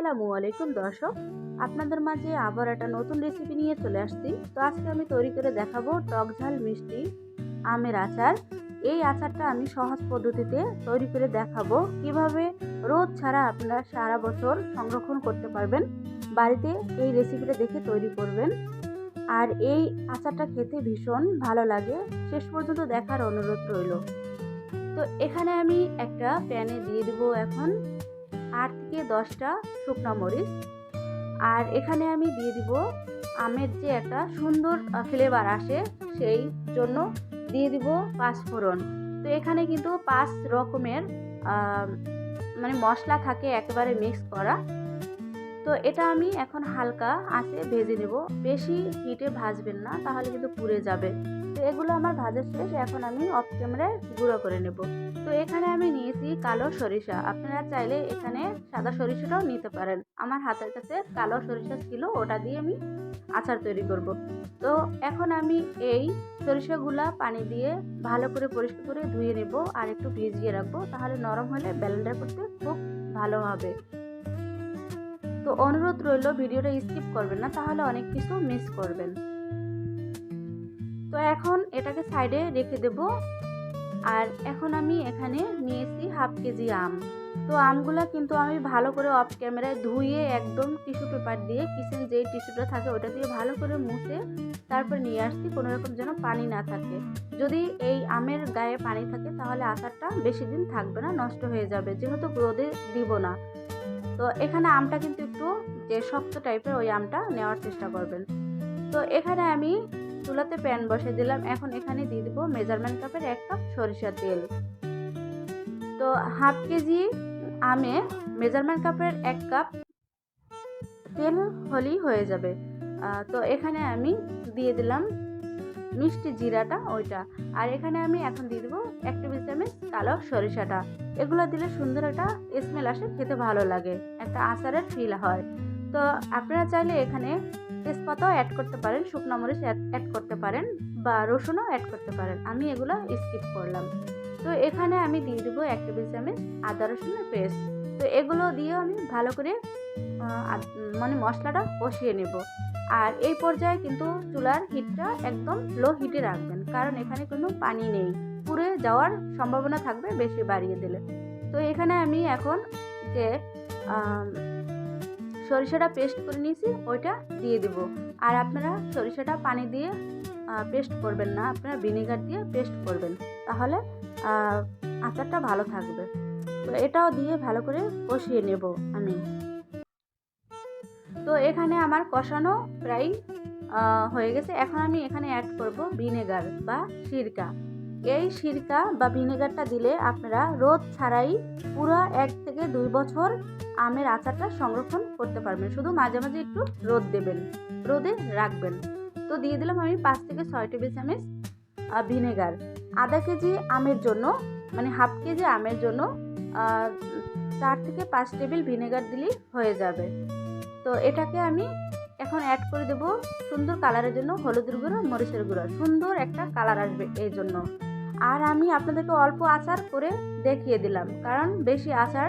আসসালামু আলাইকুম দর্শক, আপনাদের মাঝে আবার একটা নতুন রেসিপি নিয়ে চলে আসছি। তো আজকে আমি তৈরি করে দেখাবো টক ঝাল মিষ্টি আমের আচার। এই আচারটা আমি সহজ পদ্ধতিতে তৈরি করে দেখাবো কিভাবে রোদ ছাড়া আপনারা সারা বছর সংরক্ষণ করতে পারবেন। বাড়িতে এই রেসিপিটা দেখে তৈরি করবেন, আর এই আচারটা খেতে ভীষণ ভালো লাগে। শেষ পর্যন্ত দেখার অনুরোধ রইল। তো এখানে আমি একটা প্যানে দিয়ে দেবো এখন 8 থেকে 10টা শুকনো মরিচ। আর এখানে আমি দিয়ে দিব আমের যে একটা সুন্দর ফ্লেভার আসে, সেই জন্য দিয়ে দিব পাঁচফোড়ন। তো এখানে কিন্তু 5 রকমের মানে মশলা থাকে একেবারে মিক্স করা। তো এটা আমি এখন হালকা আঁচে ভেজে নেব, বেশি হিটে ভাজবেন না, তাহলে কিন্তু পুড়ে যাবে। তো এগুলো আমার ভাজা শেষ, এখন আমি অফ ক্যামেরায় গুঁড়ো করে নেব। তো এখানে আমি নিয়েছি কালো সরিষা, আপনারা চাইলে এখানে সাদা সরিষাটাও নিতে পারেন। আমার হাতের কাছে কালো সরিষা ছিল, ওটা দিয়ে আমি আচার তৈরি করব। তো এখন আমি এই সরিষাগুলা পানি দিয়ে ভালো করে পরিষ্কার করে ধুয়ে নেব আর একটু ভিজিয়ে রাখবো, তাহলে নরম হলে ব্লেন্ডার করতে খুব ভালো হবে। তো অনুরোধ রইল ভিডিওটা স্কিপ করবেন না, তাহলে অনেক কিছু মিস করবেন। তো এখন এটাকে সাইডে রেখে দেব। আর এখন আমি এখানে নিয়েছি হাফ কেজি আম। তো আমগুলা কিন্তু আমি ভালো করে অফ ক্যামেরায় ধুয়ে একদম টিস্যু পেপার দিয়ে, কিচেন যেই টিস্যুটা থাকে ওটা দিয়ে ভালো করে মুছে তারপর নিয়ে আসছি, কোনো রকম যেন পানি না থাকে। যদি এই আমের গায়ে পানি থাকে তাহলে আচারটা বেশি দিন থাকবে না, নষ্ট হয়ে যাবে, যেহেতু রোদে দিব না। তো এখানে আমটা কিন্তু একটু যে শক্ত টাইপের, ওই আমটা নেওয়ার চেষ্টা করবেন। তো এখানে আমি চুলাতে প্যান বসে দিলাম। এখন এখানে দিয়ে দিব মেজারমেন্ট কাপের 1 কাপ সরিষার তেল। তো হাফ কেজি আমে মেজারমেন্ট কাপের 1 কাপ তেল হলেই হয়ে যাবে। তো এখানে আমি দিয়ে দিলাম মিষ্টি জিরাটা, ওইটা। আর এখানে আমি এখন দিয়ে দেবো 1 টেবিল চামচ কালো সরিষাটা। এগুলো দিলে সুন্দর একটা স্মেল আসে, খেতে ভালো লাগে, একটা আচারের ফিল হয়। তো আপনারা চাইলে এখানে তেজপাতাও অ্যাড করতে পারেন, শুকনো মরিচ অ্যাড করতে পারেন, বা রসুনও অ্যাড করতে পারেন। আমি এগুলো স্কিপ করলাম। তো এখানে আমি দিয়ে দেবো 1 টেবিল চামচ আদা রসুনের পেস্ট। তো এগুলো দিয়েও আমি ভালো করে মানে মশলাটা কষিয়ে নেব। আর এই পর্যায়ে কিন্তু চুলার হিটটা একদম লো হিটে রাখবেন, কারণ এখানে কোনো পানি নেই, পুড়ে যাওয়ার সম্ভাবনা থাকবে বেশি বাড়িয়ে দিলে। তো এখানে আমি এখন যে সরিষাটা পেস্ট করে নিয়েছি ওইটা দিয়ে দেব। আর আপনারা সরিষাটা পানি দিয়ে পেস্ট করবেন না, আপনারা ভিনেগার দিয়ে পেস্ট করবেন, তাহলে আচারটা ভালো থাকবে। তো এটাও দিয়ে ভালো করে কষিয়ে নেব আমি। তো এখানে আমার কষানো প্রায় হয়ে গেছে। এখন আমি এখানে অ্যাড করব ভিনেগার বা সিরকা। এই সিরকা বা ভিনেগারটা দিলে আপনারা রোদ ছাড়াই পুরো 1 থেকে 2 বছর আমের আচারটা সংরক্ষণ করতে পারবেন। শুধু মাঝে মাঝে একটু রোদ দেবেন, রোদে রাখবেন। তো দিয়ে দিলাম আমি 5 থেকে 6 টেবিল চামচ ভিনেগার। আধা কেজি আমের জন্য, মানে হাফ কেজি আমের জন্য 4 থেকে 5 টেবিল ভিনেগার দিলেই হয়ে যাবে। তো এটাকে আমি এখন অ্যাড করে দেব সুন্দর কালারের জন্য হলুদের গুঁড়ো, মরিচের গুঁড়ো, সুন্দর একটা কালার আসবে এই জন্য। আর আমি আপনাদেরকে অল্প আচার করে দেখিয়ে দিলাম, কারণ বেশি আচার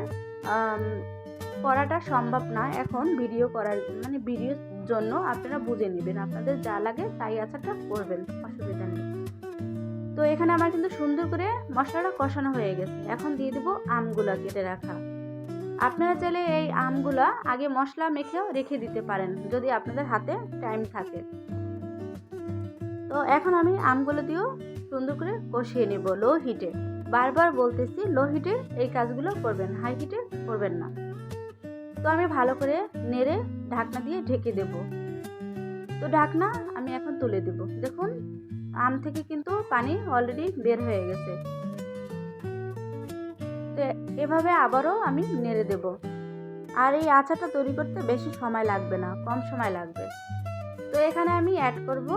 করাটা সম্ভব না এখন ভিডিও করার, মানে ভিডিওর জন্য আপনারা বুঝে নেবেন, আপনাদের যা লাগে তাই আচারটা করবেন, অসুবিধা নেই। তো এখানে আমার কিন্তু সুন্দর করে মশলাটা কষানো হয়ে গেছে। এখন দিয়ে দেবো আমগুলা কেটে রাখা। আপনারা চাইলে এই আমগুলা আগে মশলা মেখেও রেখে দিতে পারেন, যদি আপনাদের হাতে টাইম থাকে। তো এখন আমি আমগুলো দিয়েও সুন্দর করে কষিয়ে নেব লো হিটে। বারবার বলতেছি লো হিটে এই কাজগুলো করবেন, হাই হিটে করবেন না। তো আমি ভালো করে নেড়ে ঢাকনা দিয়ে ঢেকে দেব। তো ঢাকনা আমি এখন তুলে দেব। দেখুন আম থেকে কিন্তু পানি অলরেডি বের হয়ে গেছে। তো এভাবে আবারও আমি নেড়ে দেব। আর এই আচারটা তৈরি করতে বেশি সময় লাগবে না, কম সময় লাগবে। তো এখানে আমি অ্যাড করব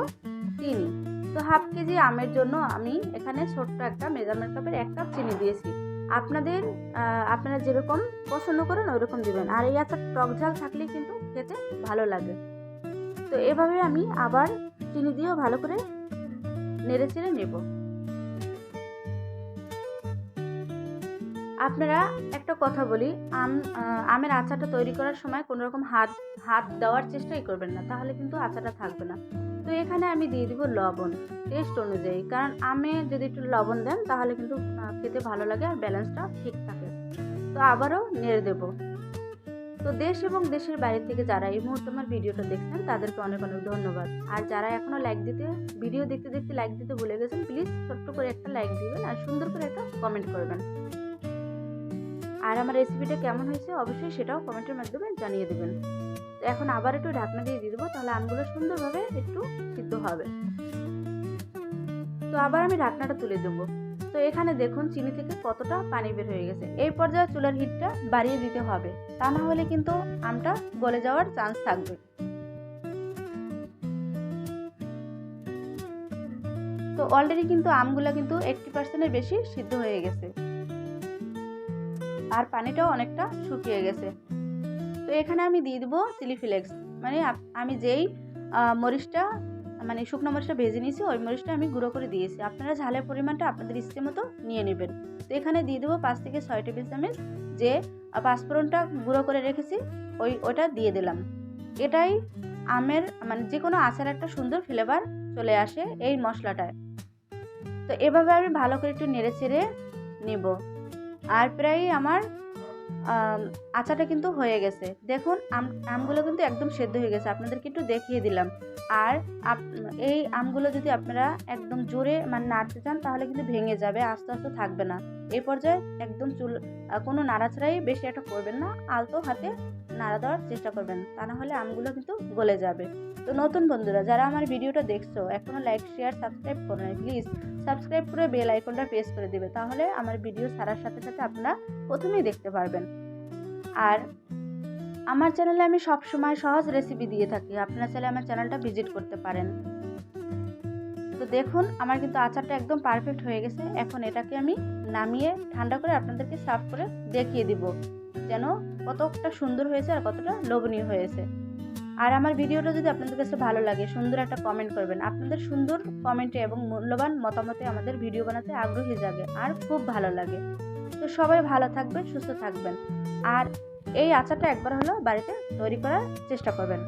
চিনি। তো হাফ কেজি আমের জন্য আমি এখানে ছোট্ট একটা মেজারমেন্ট কাপের 1 কাপ চিনি দিয়েছি। আপনারা যেরকম পছন্দ করেন ওইরকম দিবেন। আর এই আচার টক ঝাল থাকলে কিন্তু খেতে ভালো লাগে। তো এভাবে আমি আবার চিনি দিয়েও ভালো করে নেড়ে চেড়ে নেব। আপনারা একটা কথা বলি, আমের আচারটা তৈরি করার সময় কোনো রকম হাত দেওয়ার চেষ্টাই করবেন না, তাহলে কিন্তু আচারটা থাকবে না। তো এখানে আমি দিয়ে দিব লবণ টেস্ট অনুযায়ী, কারণ আমে যদি একটু লবণ দেন তাহলে কিন্তু খেতে ভালো লাগে আর ব্যালেন্সটা ঠিক থাকে। তো আবারও নেড়ে দেব। তো দেশ এবং দেশের বাইরে থেকে যারা এই মুহূর্তে আমার ভিডিওটা দেখছেন তাদেরকে অনেক অনেক ধন্যবাদ। আর যারা এখনও ভিডিও দেখতে দেখতে লাইক দিতে ভুলে গেছেন, প্লিজ ছোট্ট করে একটা লাইক দিবেন আর সুন্দর করে একটা কমেন্ট করবেন। আর আমার রেসিপিটা কেমন হয়েছে অবশ্যই সেটাও কমেন্টের মাধ্যমে জানিয়ে দেবেন। তো এখন আবার একটু ঢাকনা দিয়ে দেবো, তাহলে আমগুলো সুন্দরভাবে একটু সিদ্ধ হবে। তো আবার আমি ঢাকনাটা তুলে দেবো। তো এখানে দেখুন চিনি থেকে কতটা পানি বের হয়ে গেছে। এই পর্যায়ে চুলার হিটটা বাড়িয়ে দিতে হবে, তা না হলে কিন্তু আমটা গলে যাওয়ার চান্স থাকবে। তো অলরেডি কিন্তু আমগুলো কিন্তু 80%-এর বেশি সিদ্ধ হয়ে গেছে আর পানিটাও অনেকটা শুকিয়ে গেছে। তো এখানে আমি দিয়ে দেবো চিলি ফ্লেক্স, মানে আমি যেই মরিচটা মানে শুকনো মরিচটা ভেজে নিয়েছি ওই মরিচটা আমি গুঁড়ো করে দিয়েছি। আপনারা ঝালের পরিমাণটা আপনাদের ইচ্ছে মতো নিয়ে নেবেন। তো এখানে দিয়ে দেবো 5 থেকে 6 টেবিল চামচ যে পাঁচফোড়নটা গুঁড়ো করে রেখেছি ওটা দিয়ে দিলাম। এটাই আমের মানে যে কোনো আচার একটা সুন্দর ফ্লেভার চলে আসে এই মশলাটায়। তো এভাবে আমি ভালো করে একটু নেড়ে চেড়ে নেব। আর প্রায় আমার আচারটা কিন্তু হয়ে গেছে। দেখুন আমগুলো কিন্তু একদম সেদ্ধ হয়ে গেছে, আপনাদেরকে একটু দেখিয়ে দিলাম। আর এই আমগুলো যদি আপনারা একদম জোরে মানে নাড়তে চান তাহলে কিন্তু ভেঙে যাবে, আস্তে আস্তে থাকবে না। এই পর্যায়ে একদম কোনো নাড়াচাড়াই বেশি একটা করবেন না, আলতো হাতে নাড়া দেওয়ার চেষ্টা করবেন, তা না হলে আমগুলো কিন্তু গলে যাবে। তো নতুন বন্ধুরা যারা আমার ভিডিওটা দেখছো এখনও লাইক শেয়ার সাবস্ক্রাইব করো না, প্লিজ সাবস্ক্রাইব করে বেল আইকনটা প্রেস করে দিবে, তাহলে আমার ভিডিও ছাড়ার সাথে সাথে আপনারা প্রথমেই দেখতে পারবেন। আর আমার চ্যানেলে আমি সবসময় সহজ রেসিপি দিয়ে থাকি, আপনারা চাইলে আমার চ্যানেলটা ভিজিট করতে পারেন। তো দেখুন আমার কিন্তু আচারটা একদম পারফেক্ট হয়ে গেছে। এখন এটাকে আমি নামিয়ে ঠান্ডা করে আপনাদেরকে সার্ভ করে দেখিয়ে দিব যেন কতটা সুন্দর হয়েছে আর কতটা লোভনীয় হয়েছে। আর আমার ভিডিওটা যদি আপনাদের কাছে ভালো লাগে সুন্দর একটা কমেন্ট করবেন। আপনাদের সুন্দর কমেন্টে এবং মূল্যবান মতামতে আমাদের ভিডিও বানাতে আগ্রহী জাগে আর খুব ভালো লাগে। তো সবাই ভালো থাকবেন, সুস্থ থাকবেন আর এই আচারটা একবার হলো বাড়িতে তৈরি করার চেষ্টা করবেন।